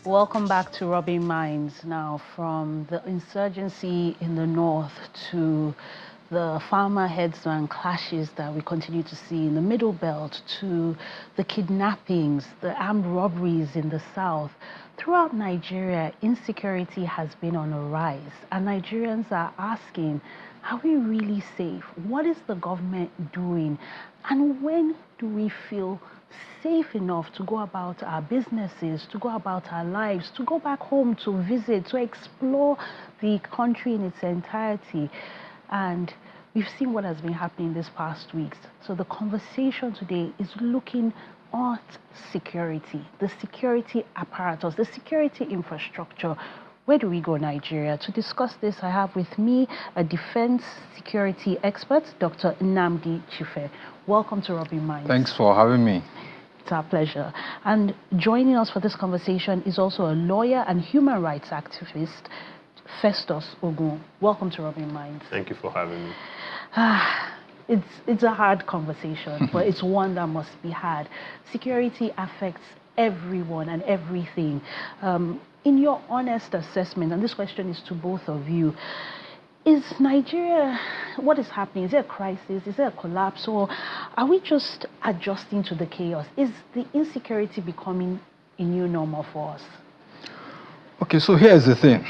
Welcome back to Rubbin'minds. Now, from the insurgency in the north to the farmer headsman clashes that we continue to see in the Middle Belt, to the kidnappings, the armed robberies in the south. Throughout Nigeria, insecurity has been on a rise, and Nigerians are asking, are we really safe? What is the government doing? And when do we feel safe enough to go about our businesses, to go about our lives, to go back home, to visit, to explore the country in its entirety? And we've seen what has been happening this past weeks. So the conversation today is looking at security, the security apparatus, the security infrastructure. Where do we go, Nigeria? To discuss this, I have with me a defense security expert, Dr. Nnamdi Chife. Welcome to Rubbin'minds. Thanks for having me. It's our pleasure. And joining us for this conversation is also a lawyer and human rights activist, Festus Ogun. Welcome to Rubbin'minds. Thank you for having me. It's a hard conversation, but it's one that must be had. Security affects everyone and everything. In your honest assessment, and this question is to both of you, is Nigeria, what is happening? Is there a crisis? Is there a collapse? Or are we just adjusting to the chaos? Is the insecurity becoming a new normal for us? Okay, so here's the thing.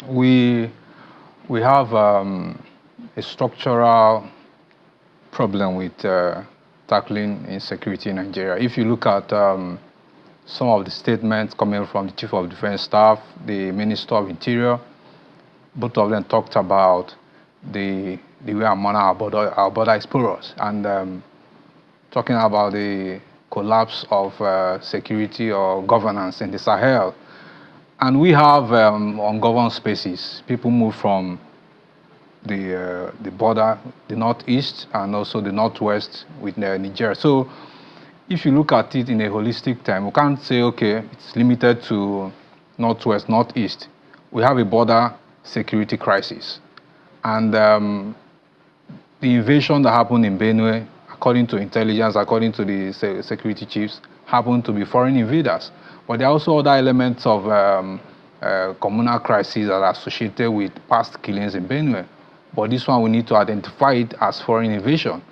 We have a structural problem with tackling insecurity in Nigeria. If you look at some of the statements coming from the Chief of Defense Staff, the Minister of Interior, both of them talked about the way our border is porous, and talking about the collapse of security or governance in the Sahel. And we have ungoverned spaces. People move from the border, the northeast, and also the northwest with Nigeria. So if you look at it in a holistic term, we can't say, okay, it's limited to northwest, northeast. We have a border security crisis. And the invasion that happened in Benue, according to intelligence, according to the security chiefs, happened to be foreign invaders. But there are also other elements of communal crises that are associated with past killings in Benue. But this one, we need to identify it as foreign invasion.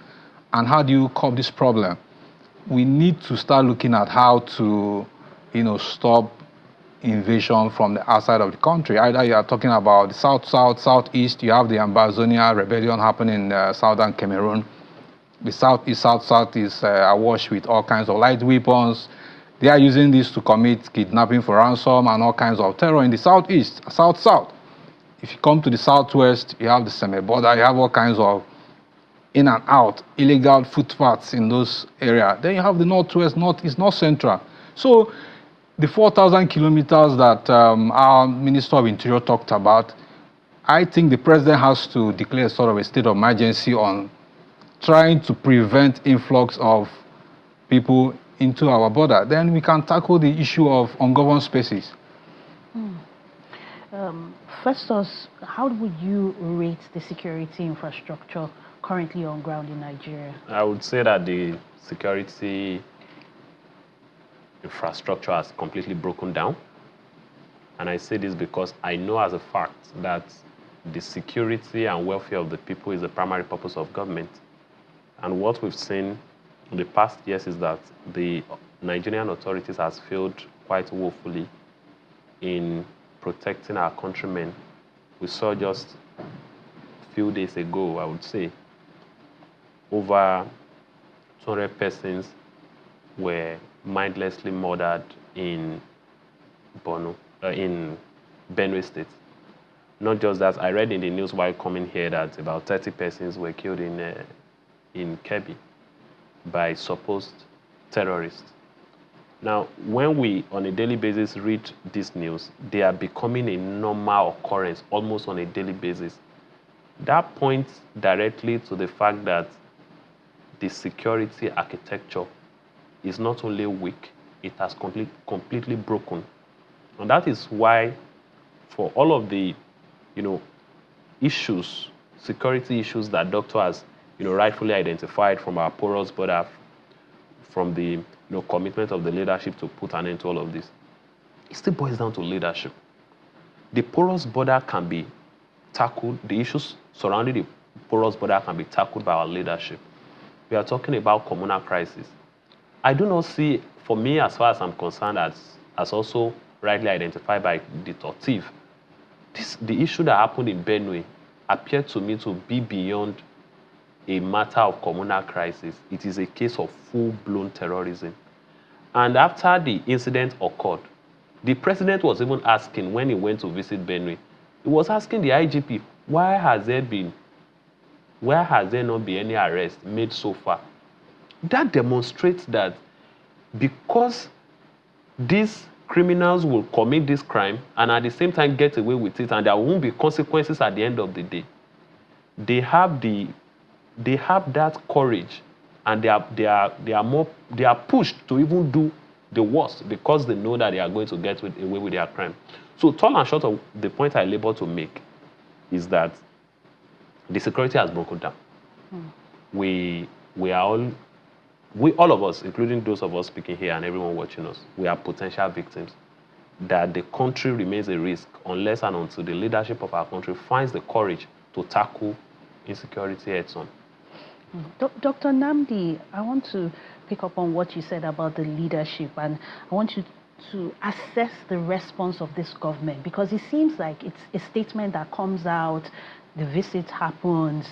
And how do you curb this problem? We need to start looking at how to, stop invasion from the outside of the country. Either you are talking about the southeast, you have the Ambazonia rebellion happening in southern Cameroon. The south is awash with all kinds of light weapons. They are using this to commit kidnapping for ransom and all kinds of terror in the southeast, south. If you come to the southwest, you have the semi-border, you have all kinds of in and out, illegal footpaths in those areas. Then you have the northwest, northeast, north central. So the 4,000 kilometers that our Minister of Interior talked about, I think the president has to declare sort of a state of emergency on trying to prevent influx of people into our border. Then we can tackle the issue of ungoverned spaces. Festus, how would you rate the security infrastructure currently on ground in Nigeria? I would say that the security infrastructure has completely broken down. And I say this because I know as a fact that the security and welfare of the people is the primary purpose of government. And what we've seen in the past years is that the Nigerian authorities has failed quite woefully in protecting our countrymen. We saw just a few days ago, I would say, over 200 persons were mindlessly murdered in Benue State. Not just that, I read in the news while coming here that about 30 persons were killed in Kebbi by supposed terrorists. Now, when we, on a daily basis, read this news, they are becoming a normal occurrence almost on a daily basis. That points directly to the fact that the security architecture is not only weak, it has completely broken. And that is why, for all of the, issues, security issues that doctor has, rightfully identified from our porous border, from the commitment of the leadership to put an end to all of this, it still boils down to leadership. The porous border can be tackled, the issues surrounding the porous border can be tackled by our leadership. We are talking about communal crisis. I do not see, for me, as far as I'm concerned, as also rightly identified by the Tortiv, the issue that happened in Benue appeared to me to be beyond a matter of communal crisis. It is a case of full-blown terrorism. And after the incident occurred, the president was even asking, when he went to visit Benue, he was asking the IGP, why has there not been any arrest made so far? That demonstrates that because these criminals will commit this crime and at the same time get away with it, and there won't be consequences at the end of the day, they have that courage, and they are pushed to even do the worst because they know that they are going to get away with their crime. So tall and short of the point I labor to make is that the security has broken down. We all of us, including those of us speaking here and everyone watching us, we are potential victims. That the country remains a risk unless and until the leadership of our country finds the courage to tackle insecurity heads on. Dr. Namdi, I want to pick up on what you said about the leadership, and I want you to assess the response of this government, because it seems like it's a statement that comes out, the visit happens,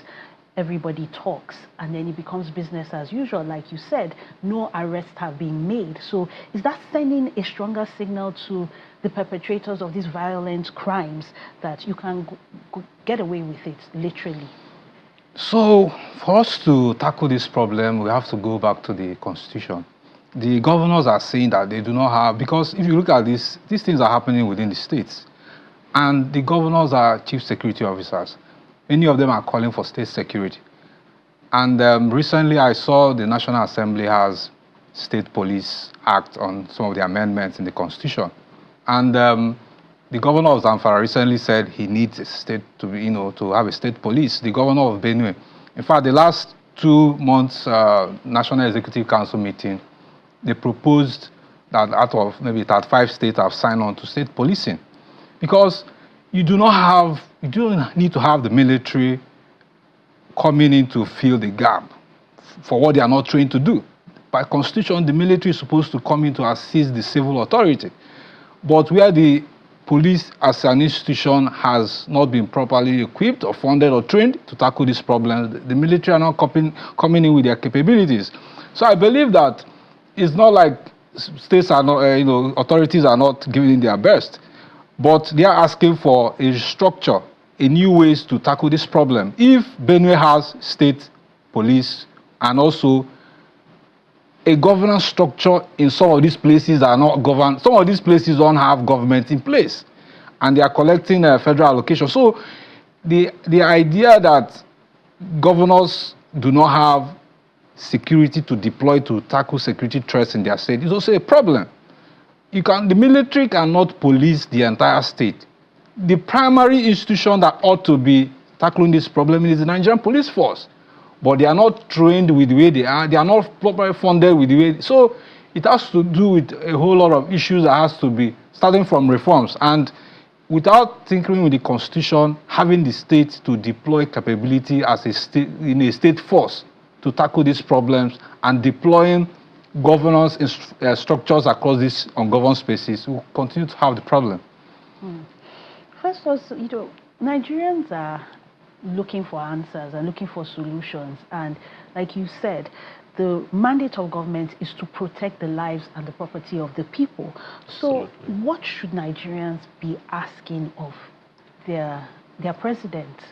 everybody talks, and then it becomes business as usual. Like you said, no arrests have been made. So is that sending a stronger signal to the perpetrators of these violent crimes that you can get away with it, literally? So for us to tackle this problem, we have to go back to the Constitution. The governors are saying that they do not have, because if you look at this, these things are happening within the states. And the governors are chief security officers. Many of them are calling for state security. And recently I saw the National Assembly has State Police Act on some of the amendments in the Constitution. And the governor of Zamfara recently said he needs a state to be, to have a state police. The governor of Benue. In fact, the last 2 months National Executive Council meeting, they proposed that out of maybe 35 states have signed on to state policing. Because you don't need to have the military coming in to fill the gap for what they are not trained to do. By Constitution, the military is supposed to come in to assist the civil authority. But where the police as an institution has not been properly equipped or funded or trained to tackle these problems, the military are not coming in with their capabilities. So I believe that it's not like states are not, authorities are not giving their best, but they are asking for a structure, a new ways to tackle this problem. If Benue has state police and also a governance structure in some of these places that are not governed, some of these places don't have government in place, and they are collecting federal allocation. So the idea that governors do not have security to deploy to tackle security threats in their state is also a problem. The military cannot police the entire state. The primary institution that ought to be tackling this problem is the Nigerian police force. But they are not trained with the way they are not properly funded with the way. So it has to do with a whole lot of issues that has to be starting from reforms. And without tinkering with the Constitution, having the state to deploy capability as a state, in a state force to tackle these problems, and deploying governance structures across these ungoverned spaces, will continue to have the problem. First of all, Nigerians are looking for answers and looking for solutions. And like you said, the mandate of government is to protect the lives and the property of the people. So absolutely, what should Nigerians be asking of their presidents,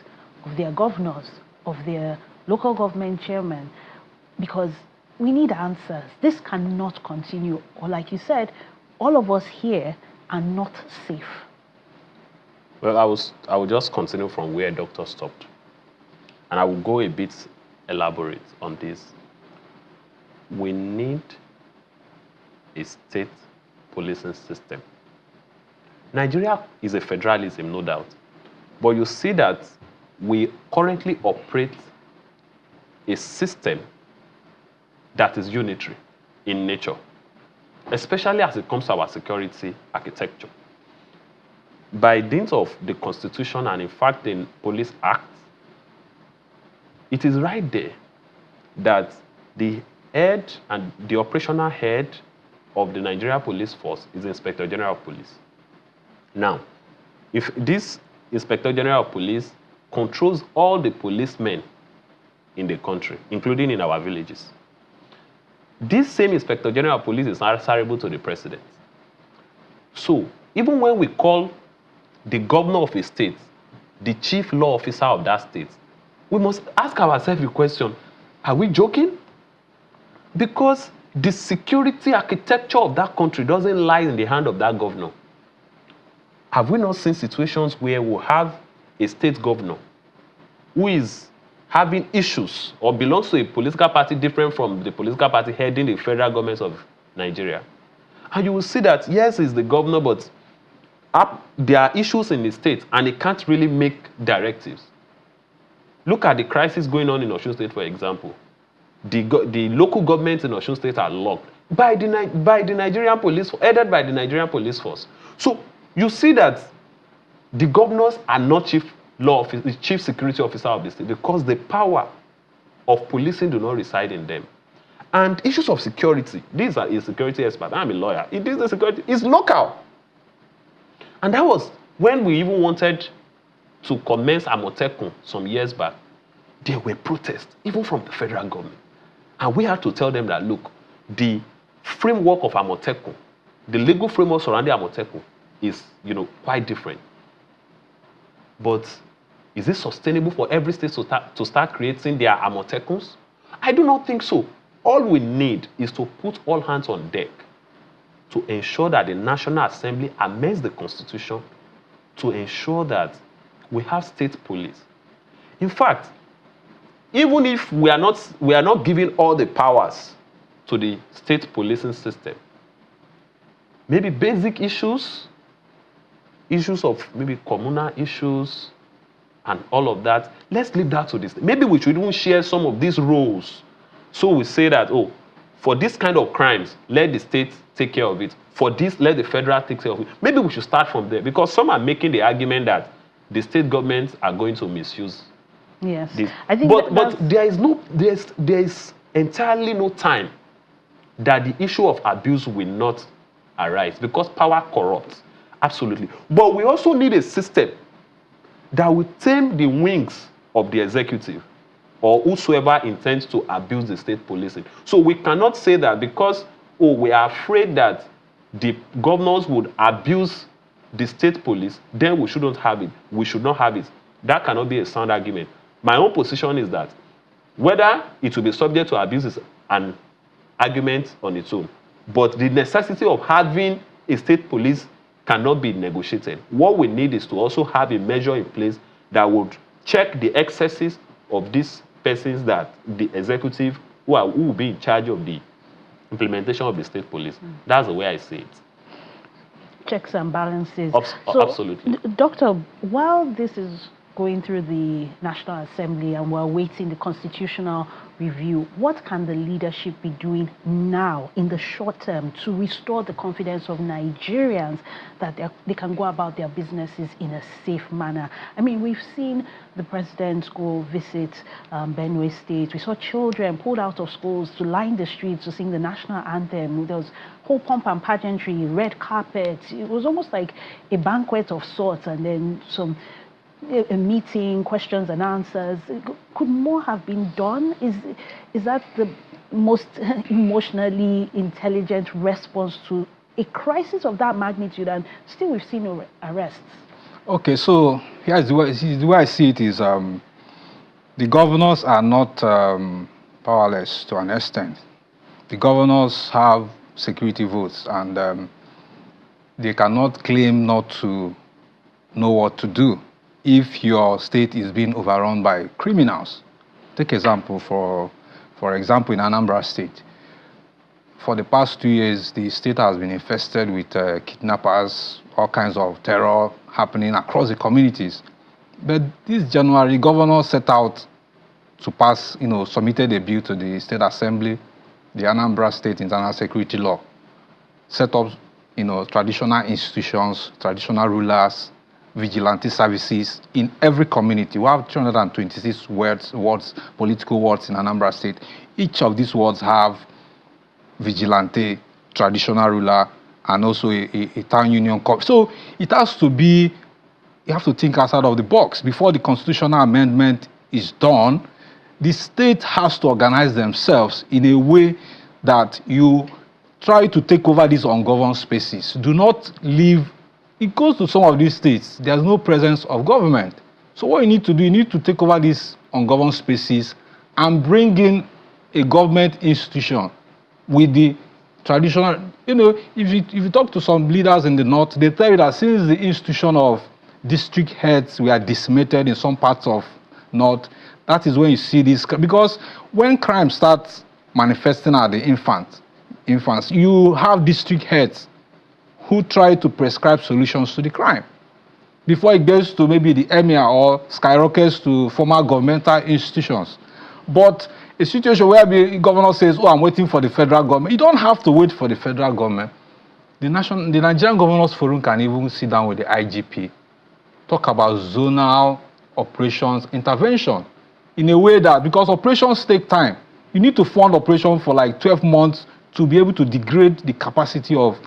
of their governors, of their local government chairmen? Because we need answers. This cannot continue. Or like you said, all of us here are not safe. Well, I will just continue from where Doctor stopped. And I will go a bit elaborate on this. We need a state policing system. Nigeria is a federalism, no doubt. But you see that we currently operate a system that is unitary in nature. especially as it comes to our security architecture. By dint of the Constitution and, in fact, the Police Act, it is right there that the head and the operational head of the Nigeria Police Force is the Inspector General of Police. Now, if this Inspector General of Police controls all the policemen in the country, including in our villages, this same Inspector General of Police is answerable to the President. So, even when we call the governor of a state the chief law officer of that state, we must ask ourselves the question, are we joking? Because the security architecture of that country doesn't lie in the hand of that governor. Have we not seen situations where we have a state governor who is having issues or belongs to a political party different from the political party heading the federal government of Nigeria? And you will see that, yes, he's the governor, but there are issues in the state and he can't really make directives. Look at the crisis going on in Osun State, for example. The local governments in Osun State are locked by the Nigerian police, headed by the Nigerian police force. So you see that the governors are not chief security officer of the state because the power of policing do not reside in them. And issues of security, these are a security expert. I'm a lawyer. It is the security, it's local. And that was when we even wanted to commence Amotekun some years back. There were protests, even from the federal government. And we had to tell them that, look, the framework of Amotekun, the legal framework surrounding Amotekun is, quite different. But is it sustainable for every state to start creating their Amotekuns? I do not think so. All we need is to put all hands on deck to ensure that the National Assembly amends the Constitution to ensure that we have state police. In fact, even if we are not giving all the powers to the state policing system, maybe basic issues of maybe communal issues and all of that, let's leave that to this. Maybe we should even share some of these roles. So we say that, for this kind of crimes, let the state take care of it. For this, let the federal take care of it. Maybe we should start from there, because some are making the argument that the state governments are going to misuse yes. this. I think but there is entirely no time that the issue of abuse will not arise, because power corrupts, absolutely. But we also need a system that will tame the wings of the executive or whosoever intends to abuse the state policing. So we cannot say that because, we are afraid that the governors would abuse the state police, then we shouldn't have it. We should not have it. That cannot be a sound argument. My own position is that whether it will be subject to abuse is an argument on its own, but the necessity of having a state police cannot be negotiated. What we need is to also have a measure in place that would check the excesses of these persons that the executive who will be in charge of the implementation of the state police. That's the way I see it. Checks and balances. Absolutely. Doctor, while this is going through the National Assembly and we're awaiting the constitutional review, what can the leadership be doing now in the short term to restore the confidence of Nigerians that they can go about their businesses in a safe manner? I mean, we've seen the president go visit Benue State. We saw children pulled out of schools to line the streets to sing the national anthem. There was whole pomp and pageantry, red carpet. It was almost like a banquet of sorts, and then a meeting, questions and answers. Could more have been done? Is that the most emotionally intelligent response to a crisis of that magnitude? And still we've seen no arrests. Okay, so here's the way I see it is the governors are not powerless to an extent. The governors have security votes, and they cannot claim not to know what to do if your state is being overrun by criminals. Take example, for example, in Anambra State. For the past 2 years, the state has been infested with kidnappers, all kinds of terror happening across the communities. But this January, governor set out to pass, submitted a bill to the State Assembly, the Anambra State Internal Security Law, set up, traditional institutions, traditional rulers, vigilante services in every community. We have 326 wards, political wards in Anambra State. Each of these wards have vigilante, traditional ruler, and also a town union. So it has to be, you have to think outside of the box. Before the constitutional amendment is done, the state has to organize themselves in a way that you try to take over these ungoverned spaces. Do not leave. It goes to some of these states, there's no presence of government. So what you need to do, you need to take over these ungoverned spaces and bring in a government institution with the traditional, if you talk to some leaders in the north, they tell you that since the institution of district heads were decimated in some parts of north, that is when you see this, because when crime starts manifesting at the infants, you have district heads who try to prescribe solutions to the crime before it gets to maybe the emir or skyrockets to formal governmental institutions. But a situation where the governor says, oh, I'm waiting for the federal government. You don't have to wait for the federal government. The Nigerian Governors Forum can even sit down with the IGP, talk about zonal operations intervention in a way that, because operations take time, you need to fund operations for like 12 months to be able to degrade the capacity of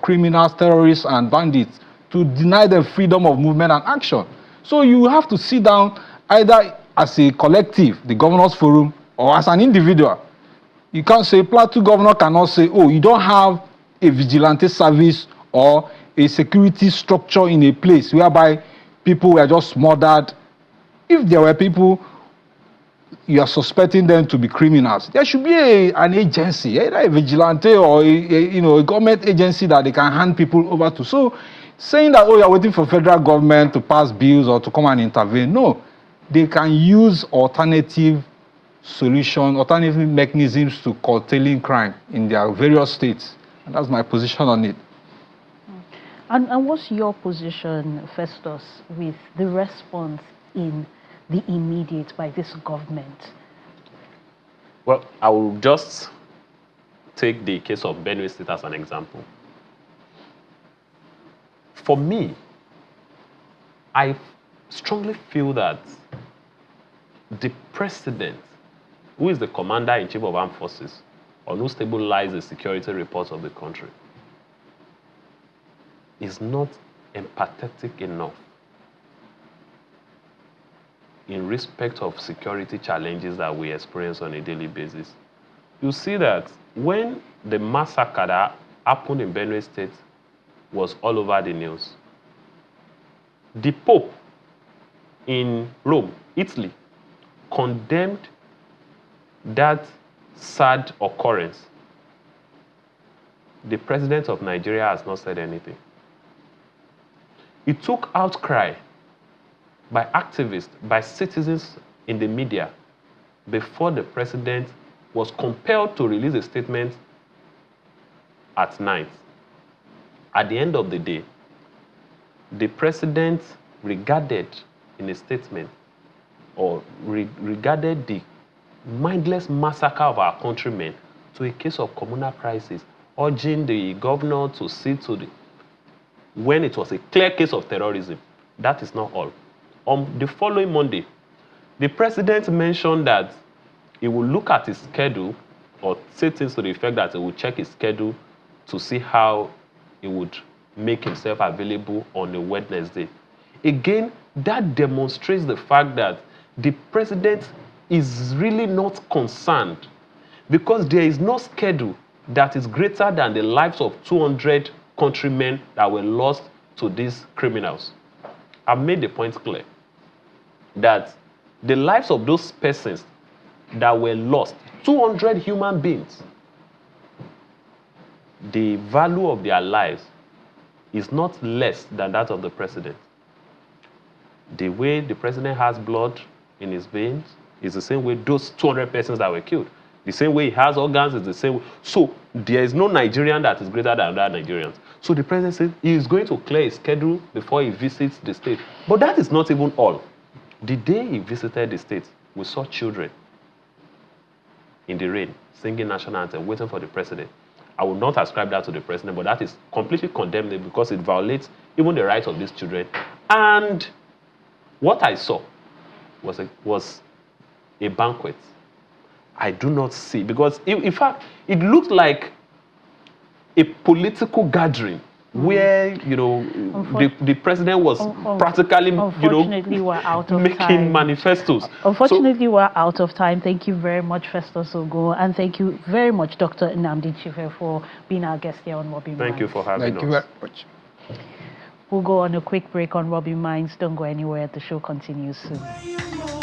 criminals, terrorists, and bandits, to deny them freedom of movement and action. So you have to sit down either as a collective, the Governors Forum, or as an individual. You can't say, Plateau governor cannot say, oh, you don't have a vigilante service or a security structure in a place whereby people were just murdered. If there were people you are suspecting them to be criminals, there should be an agency, either a vigilante or a government agency that they can hand people over to. So saying that, oh, you're waiting for federal government to pass bills or to come and intervene, no. They can use alternative solutions, alternative mechanisms to curtailing crime in their various states. And that's my position on it. And what's your position, Festus, with the response in the immediate by this government? Well, I will just take the case of Benue State as an example. For me, I strongly feel that the president, who is the commander-in-chief of armed forces, on who stabilizes the security reports of the country, is not empathetic enough in respect of security challenges that we experience on a daily basis. You see that when the massacre that happened in Benue State was all over the news, the Pope in Rome, Italy, condemned that sad occurrence. The president of Nigeria has not said anything. It took outcry by activists, by citizens in the media, before the president was compelled to release a statement at night. At the end of the day, the president regarded in a statement, or regarded the mindless massacre of our countrymen to a case of communal crisis, urging the governor to see to the, when it was a clear case of terrorism. That is not all. On the following Monday, the president mentioned that he will look at his schedule, or say things to the effect that he will check his schedule to see how he would make himself available on a Wednesday. Again, that demonstrates the fact that the president is really not concerned, because there is no schedule that is greater than the lives of 200 countrymen that were lost to these criminals. I've made the point clear that the lives of those persons that were lost, 200 human beings, the value of their lives is not less than that of the president. The way the president has blood in his veins is the same way those 200 persons that were killed. The same way he has organs is the same way. So there is no Nigerian that is greater than other Nigerians. So the president said he is going to clear his schedule before he visits the state. But that is not even all. The day he visited the state, we saw children in the rain singing national anthem, waiting for the president. I would not ascribe that to the president, but that is completely condemnable because it violates even the rights of these children. And what I saw was a banquet. I do not see, because in fact, it looked like a political gathering where, you know, the president was practically, you know, we're out of making time. manifestos. Unfortunately, we're out of time. Thank you very much, Festus Ogo, and thank you very much, Dr. Nnamdi Chife, for being our guest here on Rubbin'minds. Thank you for having us. Thank you very much. We'll go on a quick break on Rubbin'minds. Don't go anywhere. The show continues soon.